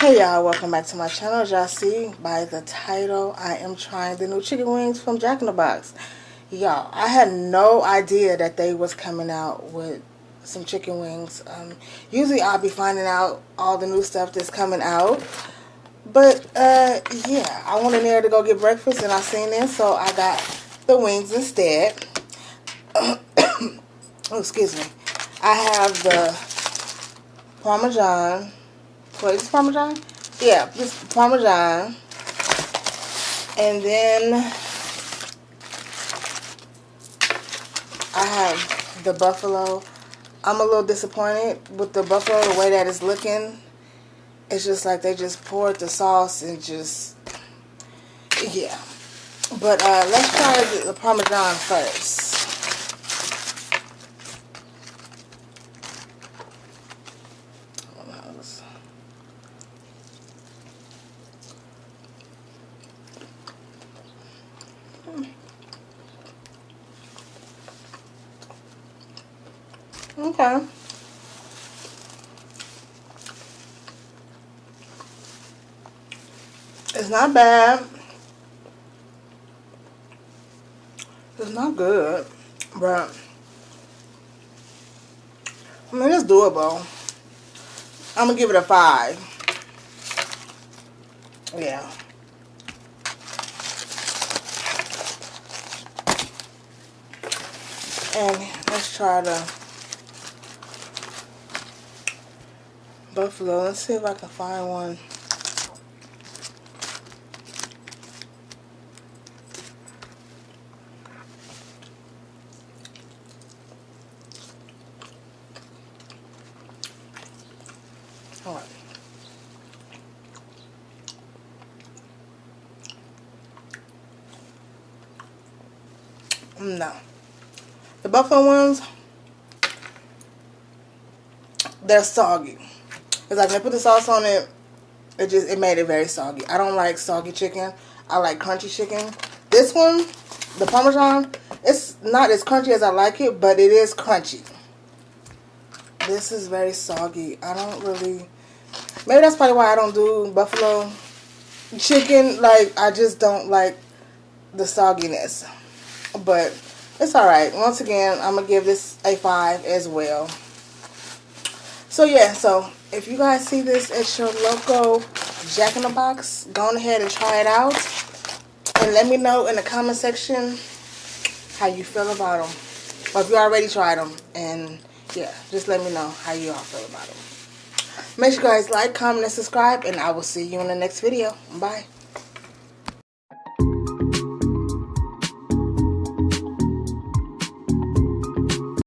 Hey y'all, welcome back to my channel. As y'all see by the title, I am trying the new chicken wings from Jack in the Box. Y'all, I had no idea that they was coming out with some chicken wings. Usually I'll be finding out all the new stuff that's coming out. But, yeah, I went in there to go get breakfast and I seen this, so I got the wings instead. Oh, excuse me. I have the Parmesan. Wait, is this Parmesan? Yeah, this Parmesan. And then I have the buffalo. I'm a little disappointed with the buffalo, the way that it's looking. It's just like they just poured the sauce and just, yeah. But let's try the Parmesan first. Okay. It's not bad. It's not good. But, I mean, it's doable. I'm going to give it a 5. Yeah. And let's try the buffalo. Let's see if I can find one. All right. No. The buffalo ones, they're soggy. It's like when they put the sauce on it, it made it very soggy. I don't like soggy chicken. I like crunchy chicken. This one, the Parmesan, it's not as crunchy as I like it, but it is crunchy. This is very soggy. I don't really, maybe that's probably why I don't do buffalo chicken. Like, I just don't like the sogginess. But it's alright. Once again, I'm going to give this a 5 as well. So yeah, so if you guys see this at your local Jack in the Box, go on ahead and try it out. And let me know in the comment section how you feel about them. Or if you already tried them. And yeah, just let me know how you all feel about them. Make sure you guys like, comment, and subscribe. And I will see you in the next video. Bye.